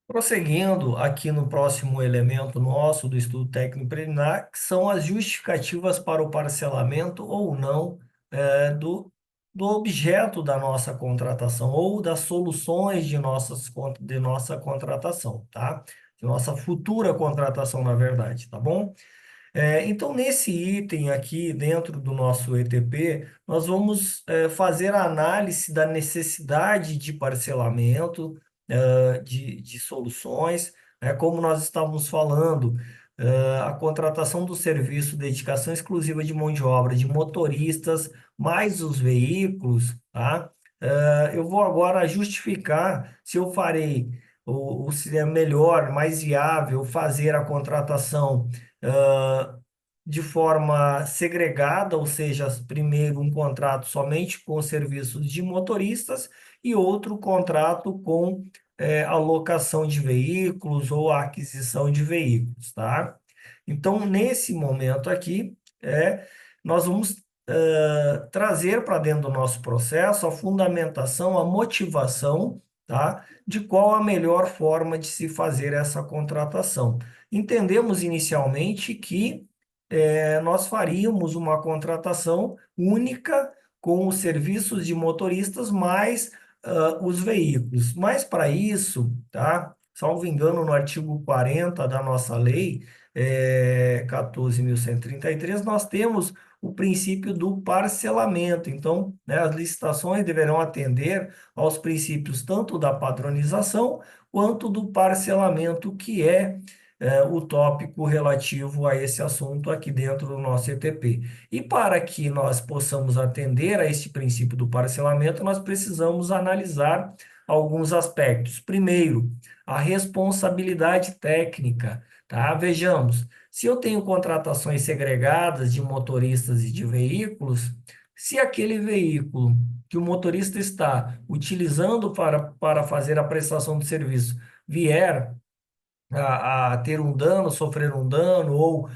Prosseguindo aqui no próximo elemento nosso do estudo técnico preliminar, que são as justificativas para o parcelamento ou não do objeto da nossa contratação ou das soluções de nossa contratação, tá? De nossa futura contratação, na verdade, tá bom? Então, nesse item aqui, dentro do nosso ETP, nós vamos fazer a análise da necessidade de parcelamento, de soluções, como nós estávamos falando, a contratação do serviço, dedicação exclusiva de mão de obra de motoristas, mais os veículos, tá? Eu vou agora justificar se eu farei, ou se é melhor, mais viável, fazer a contratação de forma segregada, ou seja, primeiro um contrato somente com serviços de motoristas e outro contrato com alocação de veículos ou aquisição de veículos, tá? Então, nesse momento aqui, nós vamos trazer para dentro do nosso processo a fundamentação, a motivação, tá? De qual a melhor forma de se fazer essa contratação. Entendemos inicialmente que nós faríamos uma contratação única com os serviços de motoristas mais os veículos. Mas para isso, tá? Salvo engano, no artigo 40 da nossa lei, 14.133, nós temos o princípio do parcelamento. Então, né, as licitações deverão atender aos princípios tanto da padronização quanto do parcelamento, que é o tópico relativo a esse assunto aqui dentro do nosso ETP. E para que nós possamos atender a este princípio do parcelamento, nós precisamos analisar alguns aspectos. Primeiro, a responsabilidade técnica, tá? Vejamos, se eu tenho contratações segregadas de motoristas e de veículos, se aquele veículo que o motorista está utilizando para fazer a prestação de serviço vier a ter um dano, sofrer um dano ou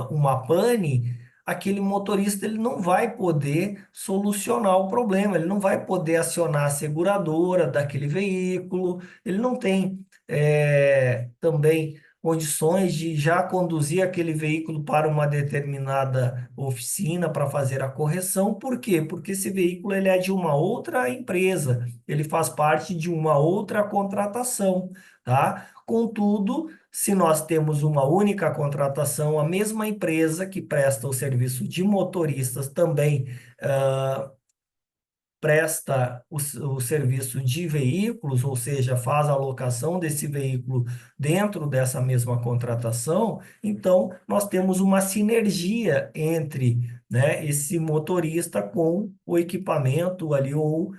uma pane, aquele motorista ele não vai poder solucionar o problema, ele não vai poder acionar a seguradora daquele veículo, ele não tem também condições de já conduzir aquele veículo para uma determinada oficina para fazer a correção. Por quê? Porque esse veículo ele é de uma outra empresa, ele faz parte de uma outra contratação, tá? Contudo, se nós temos uma única contratação, a mesma empresa que presta o serviço de motoristas também presta o serviço de veículos, ou seja, faz a alocação desse veículo dentro dessa mesma contratação, então nós temos uma sinergia entre, né, esse motorista com o equipamento ali, ou,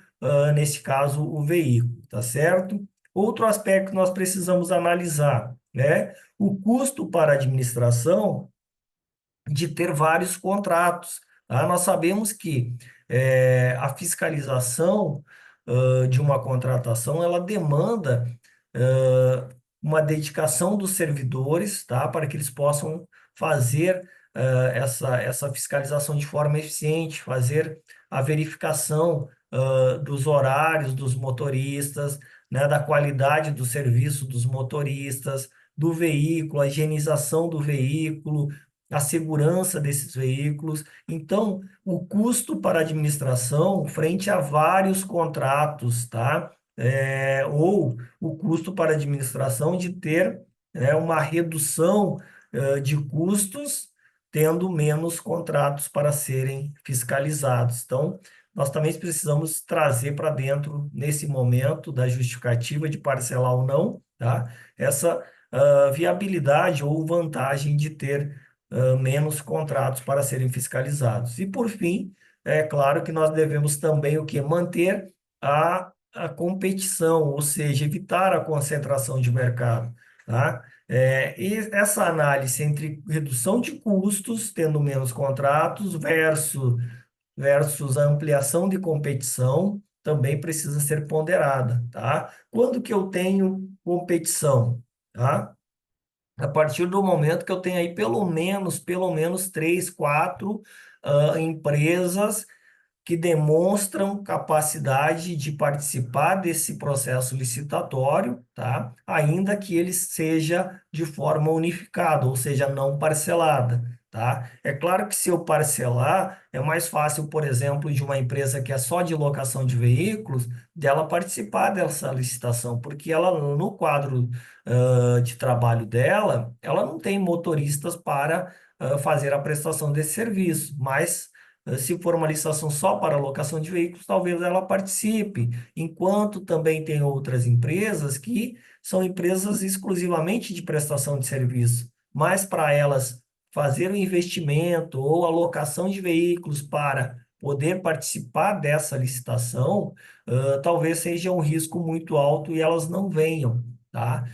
nesse caso, o veículo, tá certo? Outro aspecto que nós precisamos analisar, né, o custo para a administração de ter vários contratos, tá? Nós sabemos que a fiscalização de uma contratação, ela demanda uma dedicação dos servidores, tá? Para que eles possam fazer essa fiscalização de forma eficiente, fazer a verificação dos horários dos motoristas, né? Da qualidade do serviço dos motoristas, do veículo, a higienização do veículo, a segurança desses veículos. Então, o custo para a administração frente a vários contratos, tá? Ou o custo para a administração de ter, uma redução, de custos, tendo menos contratos para serem fiscalizados. Então, nós também precisamos trazer para dentro, nesse momento da justificativa de parcelar ou não, tá? Essa viabilidade ou vantagem de ter menos contratos para serem fiscalizados. E, por fim, é claro que nós devemos também o que? Manter a competição, ou seja, evitar a concentração de mercado, tá? E essa análise entre redução de custos, tendo menos contratos, versus a ampliação de competição, também precisa ser ponderada, tá? Quando que eu tenho competição, tá? A partir do momento que eu tenho aí pelo menos três, quatro empresas que demonstram capacidade de participar desse processo licitatório, tá? Ainda que ele seja de forma unificada, ou seja, não parcelada, tá? É claro que se eu parcelar, é mais fácil, por exemplo, de uma empresa que é só de locação de veículos, dela participar dessa licitação, porque ela, no quadro, de trabalho dela, ela não tem motoristas para, fazer a prestação desse serviço, mas se for uma licitação só para locação de veículos, talvez ela participe, enquanto também tem outras empresas que são empresas exclusivamente de prestação de serviço, mas para elas fazer o investimento ou alocação de veículos para poder participar dessa licitação, talvez seja um risco muito alto e elas não venham, tá?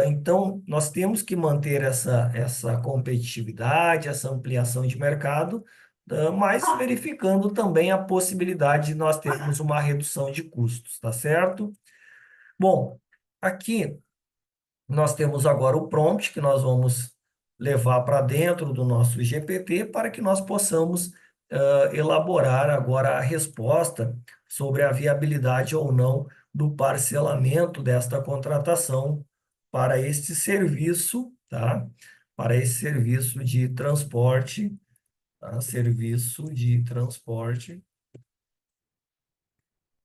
Então, nós temos que manter essa competitividade, essa ampliação de mercado, mas verificando também a possibilidade de nós termos uma redução de custos, tá certo? Bom, aqui nós temos agora o prompt que nós vamos levar para dentro do nosso GPT para que nós possamos elaborar agora a resposta sobre a viabilidade ou não do parcelamento desta contratação para este serviço, tá? Para esse serviço de transporte, tá? Serviço de transporte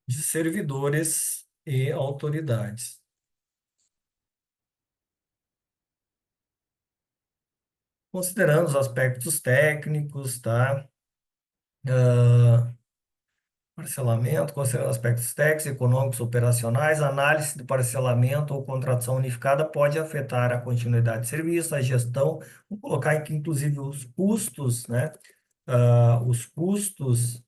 de servidores e autoridades. Considerando os aspectos técnicos, tá? Parcelamento, considerando aspectos técnicos, econômicos, operacionais, análise do parcelamento ou contratação unificada pode afetar a continuidade de serviço, a gestão, vou colocar aqui inclusive os custos, né? Os custos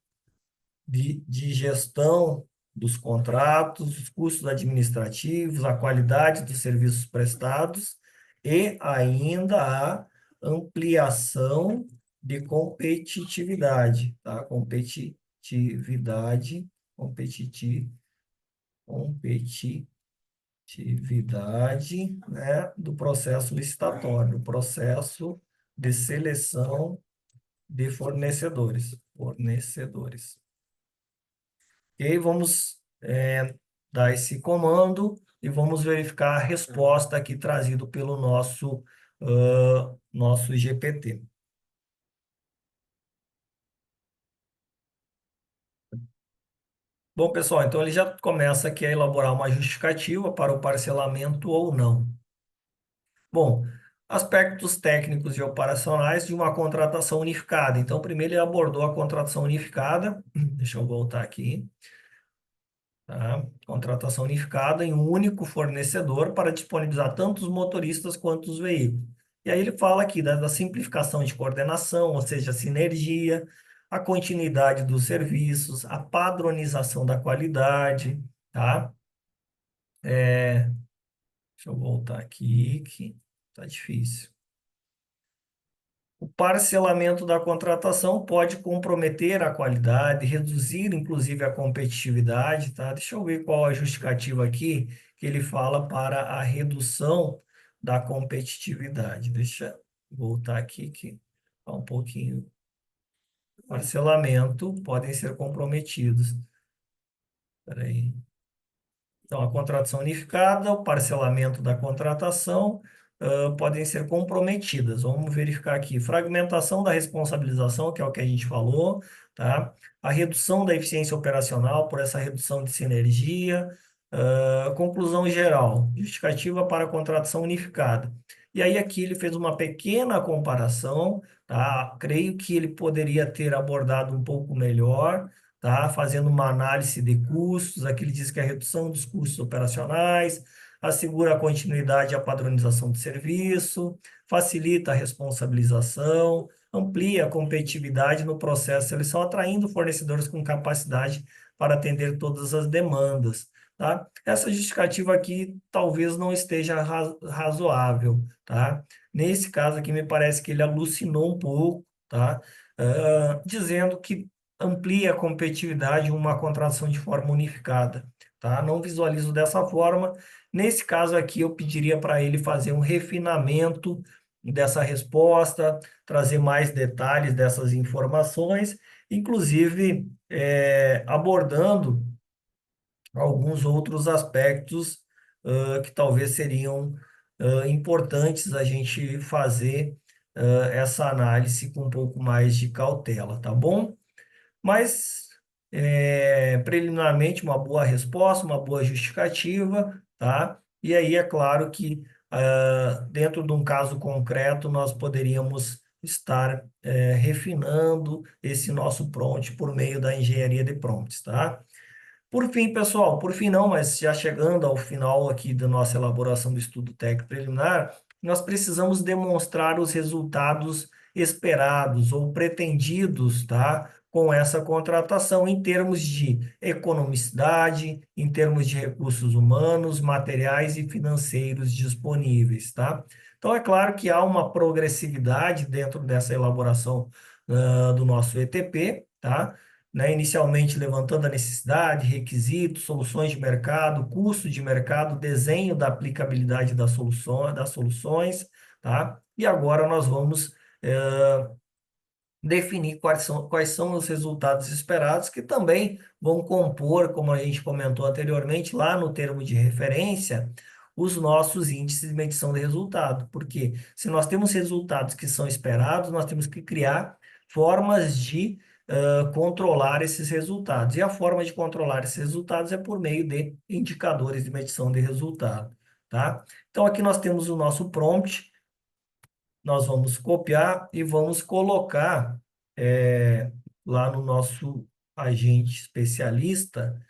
de gestão dos contratos, os custos administrativos, a qualidade dos serviços prestados e ainda a ampliação de competitividade, tá? Competitividade, né, do processo licitatório, do processo de seleção de fornecedores. E aí vamos dar esse comando e vamos verificar a resposta aqui trazido pelo nosso GPT. Bom, pessoal, então ele já começa aqui a elaborar uma justificativa para o parcelamento ou não. Bom, aspectos técnicos e operacionais de uma contratação unificada. Então, primeiro ele abordou a contratação unificada. Deixa eu voltar aqui. Tá? Contratação unificada em um único fornecedor para disponibilizar tanto os motoristas quanto os veículos. E aí ele fala aqui da simplificação de coordenação, ou seja, a sinergia, a continuidade dos serviços, a padronização da qualidade, tá? Deixa eu voltar aqui, que tá difícil. O parcelamento da contratação pode comprometer a qualidade, reduzir inclusive a competitividade, tá? Deixa eu ver qual a justificativa aqui que ele fala para a redução da competitividade. Deixa eu voltar aqui que tá um pouquinho. Parcelamento podem ser comprometidos. Espera aí. Então, a contratação unificada, o parcelamento da contratação, podem ser comprometidas. Vamos verificar aqui. Fragmentação da responsabilização, que é o que a gente falou, tá? A redução da eficiência operacional por essa redução de sinergia. Conclusão geral, justificativa para a contratação unificada. E aí aqui ele fez uma pequena comparação, tá? Creio que ele poderia ter abordado um pouco melhor, tá? Fazendo uma análise de custos, aqui ele diz que a redução dos custos operacionais assegura a continuidade e a padronização do serviço, facilita a responsabilização, amplia a competitividade no processo de seleção, atraindo fornecedores com capacidade para atender todas as demandas, tá? Essa justificativa aqui talvez não esteja razoável, tá? Nesse caso aqui me parece que ele alucinou um pouco, tá? Dizendo que amplia a competitividade em uma contratação de forma unificada, tá? Não visualizo dessa forma. Nesse caso aqui, eu pediria para ele fazer um refinamento dessa resposta, trazer mais detalhes dessas informações inclusive abordando alguns outros aspectos que talvez seriam importantes a gente fazer essa análise com um pouco mais de cautela, tá bom? Mas, preliminarmente, uma boa resposta, uma boa justificativa, tá? E aí é claro que, dentro de um caso concreto, nós poderíamos estar, refinando esse nosso prompt por meio da engenharia de prompts, tá? Por fim, pessoal, por fim não, mas já chegando ao final aqui da nossa elaboração do estudo técnico preliminar, nós precisamos demonstrar os resultados esperados ou pretendidos, tá? Com essa contratação em termos de economicidade, em termos de recursos humanos, materiais e financeiros disponíveis, tá? Então, é claro que há uma progressividade dentro dessa elaboração, do nosso ETP, tá? Né, inicialmente levantando a necessidade, requisitos, soluções de mercado, custo de mercado, desenho da aplicabilidade das soluções, tá? E agora nós vamos definir quais são os resultados esperados, que também vão compor, como a gente comentou anteriormente, lá no termo de referência, os nossos índices de medição de resultado. Porque se nós temos resultados que são esperados, nós temos que criar formas de controlar esses resultados. E a forma de controlar esses resultados é por meio de indicadores de medição de resultado, tá? Então, aqui nós temos o nosso prompt, nós vamos copiar e vamos colocar lá no nosso agente especialista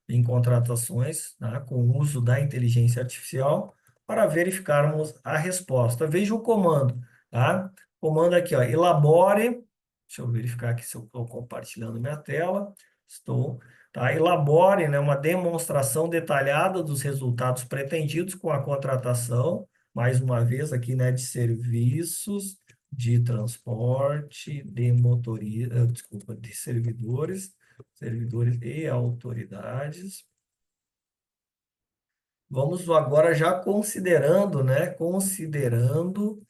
em contratações, tá? Com o uso da inteligência artificial para verificarmos a resposta. Veja o comando, tá? Comando aqui, ó, elabore. Deixa eu verificar aqui se eu estou compartilhando minha tela. Estou. Tá? Elabore, né, uma demonstração detalhada dos resultados pretendidos com a contratação, mais uma vez aqui, né, de serviços de transporte, de motorista, desculpa, de servidores e autoridades. Vamos agora já considerando, né, considerando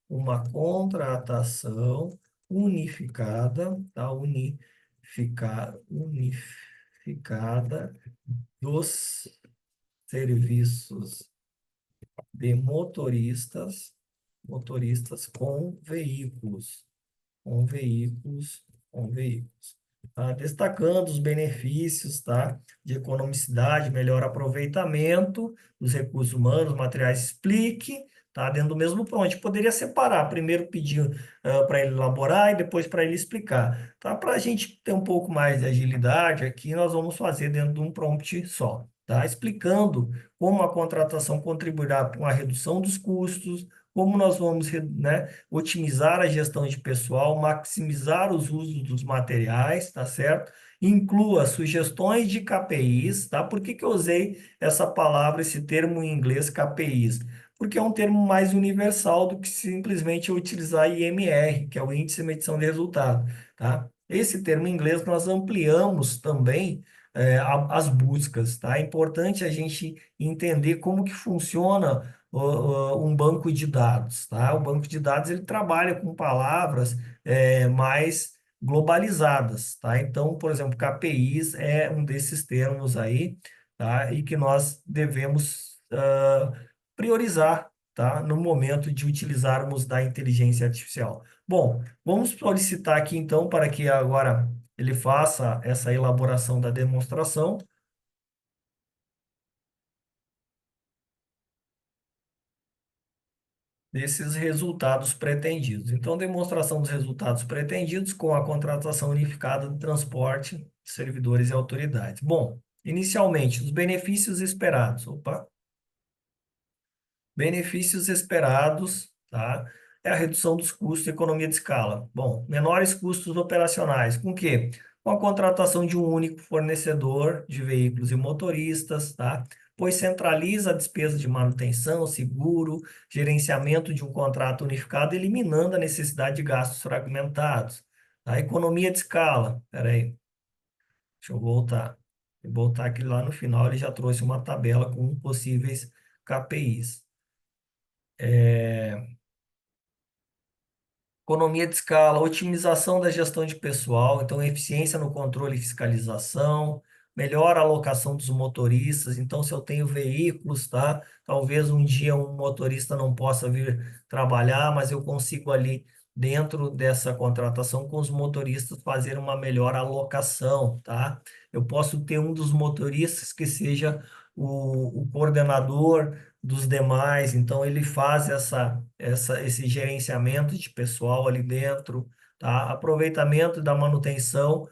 uma contratação unificada, tá? Unificada dos serviços de motoristas com veículos, com veículos. Tá? Destacando os benefícios, tá? De economicidade, melhor aproveitamento dos recursos humanos, materiais, explique, tá? Dentro do mesmo prompt. A gente poderia separar, primeiro pedir para ele elaborar e depois para ele explicar. Tá? Para a gente ter um pouco mais de agilidade aqui, nós vamos fazer dentro de um prompt só, tá? Explicando como a contratação contribuirá para uma redução dos custos, como nós vamos, né, otimizar a gestão de pessoal, maximizar os usos dos materiais, tá certo? Inclua sugestões de KPIs, tá? Por que que eu usei essa palavra, esse termo em inglês, KPIs? Porque é um termo mais universal do que simplesmente eu utilizar IMR, que é o Índice de Medição de Resultado, tá? Esse termo em inglês nós ampliamos também as buscas, tá? É importante a gente entender como que funciona um banco de dados, tá? O banco de dados ele trabalha com palavras mais globalizadas, tá? Então, por exemplo, KPIs é um desses termos aí, tá? E que nós devemos priorizar, tá? No momento de utilizarmos da inteligência artificial. Bom, vamos solicitar aqui então para que agora ele faça essa elaboração da demonstração desses resultados pretendidos. Então, demonstração dos resultados pretendidos com a contratação unificada de transporte, servidores e autoridades. Bom, inicialmente, os benefícios esperados. Opa, benefícios esperados, tá? É a redução dos custos e economia de escala. Bom, menores custos operacionais. Com o quê? Com a contratação de um único fornecedor de veículos e motoristas, tá? Pois centraliza a despesa de manutenção, seguro, gerenciamento de um contrato unificado, eliminando a necessidade de gastos fragmentados. A economia de escala. Espera aí, deixa eu voltar. Vou voltar aqui lá no final, ele já trouxe uma tabela com possíveis KPIs. Economia de escala, otimização da gestão de pessoal, então eficiência no controle e fiscalização, melhor alocação dos motoristas. Então, se eu tenho veículos, tá? Talvez um dia um motorista não possa vir trabalhar, mas eu consigo ali dentro dessa contratação com os motoristas fazer uma melhor alocação, tá? Eu posso ter um dos motoristas que seja o coordenador dos demais, então ele faz esse gerenciamento de pessoal ali dentro, tá? Aproveitamento da manutenção,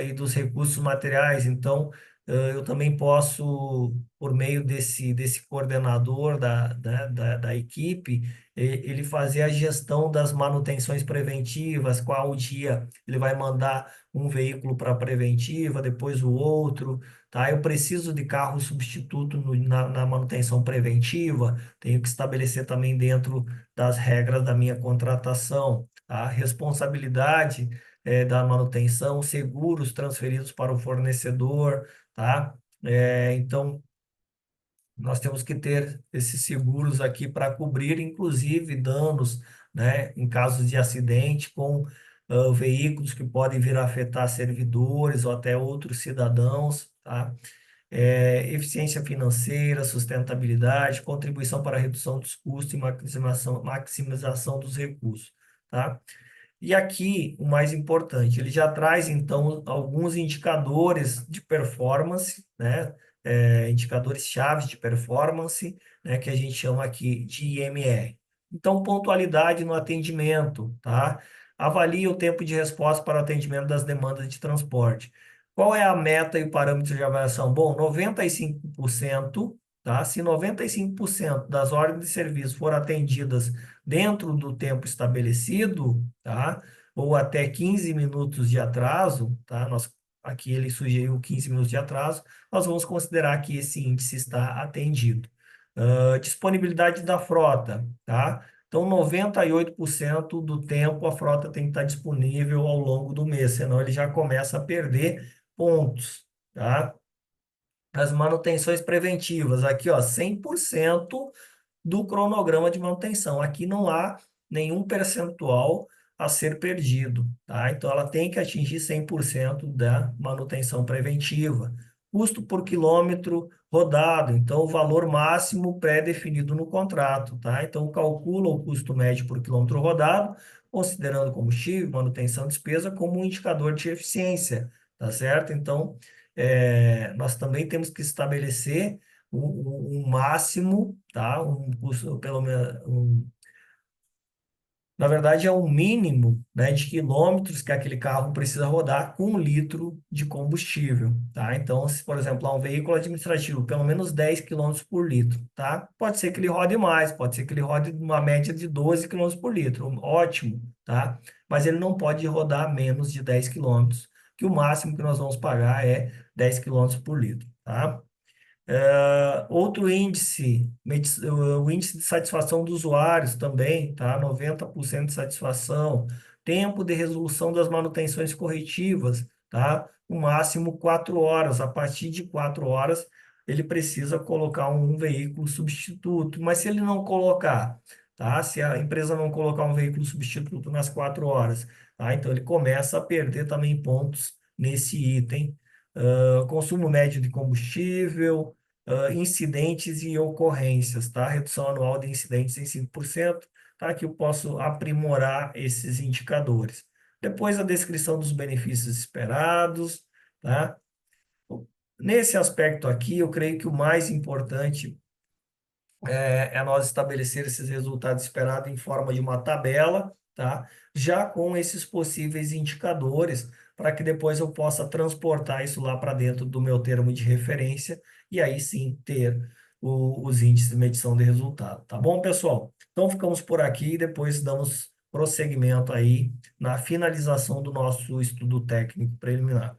e dos recursos materiais, então eu também posso, por meio desse coordenador da equipe, ele fazer a gestão das manutenções preventivas, qual dia ele vai mandar um veículo para preventiva, depois o outro, tá? Eu preciso de carro substituto na manutenção preventiva, tenho que estabelecer também dentro das regras da minha contratação, tá? Responsabilidade da manutenção, seguros transferidos para o fornecedor, tá? Então, nós temos que ter esses seguros aqui para cobrir, inclusive, danos, né, em casos de acidente com veículos que podem vir a afetar servidores ou até outros cidadãos, tá? Eficiência financeira, sustentabilidade, contribuição para a redução dos custos e maximização dos recursos, tá? E aqui, o mais importante, ele já traz, então, alguns indicadores de performance, né? Indicadores chaves de performance, né? Que a gente chama aqui de IMR. Então, pontualidade no atendimento, tá? Avalie o tempo de resposta para o atendimento das demandas de transporte. Qual é a meta e o parâmetro de avaliação? Bom, 95%, tá? Se 95% das ordens de serviço foram atendidas dentro do tempo estabelecido, tá? Ou até 15 minutos de atraso, tá? Aqui ele sugeriu 15 minutos de atraso, nós vamos considerar que esse índice está atendido. Disponibilidade da frota, tá? Então, 98% do tempo a frota tem que estar disponível ao longo do mês, senão ele já começa a perder pontos, tá? As manutenções preventivas, aqui, ó, 100% do cronograma de manutenção. Aqui não há nenhum percentual a ser perdido, tá? Então, ela tem que atingir 100% da manutenção preventiva. Custo por quilômetro rodado, então, o valor máximo pré-definido no contrato, tá? Então, calcula o custo médio por quilômetro rodado, considerando combustível, manutenção, despesa, como um indicador de eficiência, tá certo? Então, nós também temos que estabelecer um máximo, tá? Pelo menos, na verdade, é um mínimo, né, de quilômetros que aquele carro precisa rodar com 1 litro de combustível, tá? Então, se, por exemplo, há um veículo administrativo, pelo menos 10 quilômetros por litro, tá? Pode ser que ele rode mais, pode ser que ele rode uma média de 12 quilômetros por litro, ótimo, tá? Mas ele não pode rodar menos de 10 quilômetros, que o máximo que nós vamos pagar é 10 quilômetros por litro, tá? Outro índice, o índice de satisfação dos usuários também, tá? 90% de satisfação. Tempo de resolução das manutenções corretivas, tá? O máximo 4 horas. A partir de 4 horas, ele precisa colocar um veículo substituto. Mas se ele não colocar, tá? Se a empresa não colocar um veículo substituto nas 4 horas, tá? Então ele começa a perder também pontos nesse item. Consumo médio de combustível, incidentes e ocorrências, tá? Redução anual de incidentes em 5%, tá? Que eu posso aprimorar esses indicadores. Depois a descrição dos benefícios esperados, tá? Nesse aspecto aqui, eu creio que o mais importante é nós estabelecer esses resultados esperados em forma de uma tabela, tá? Já com esses possíveis indicadores, para que depois eu possa transportar isso lá para dentro do meu termo de referência e aí sim ter os índices de medição de resultado, tá bom, pessoal? Então ficamos por aqui e depois damos prosseguimento aí na finalização do nosso estudo técnico preliminar.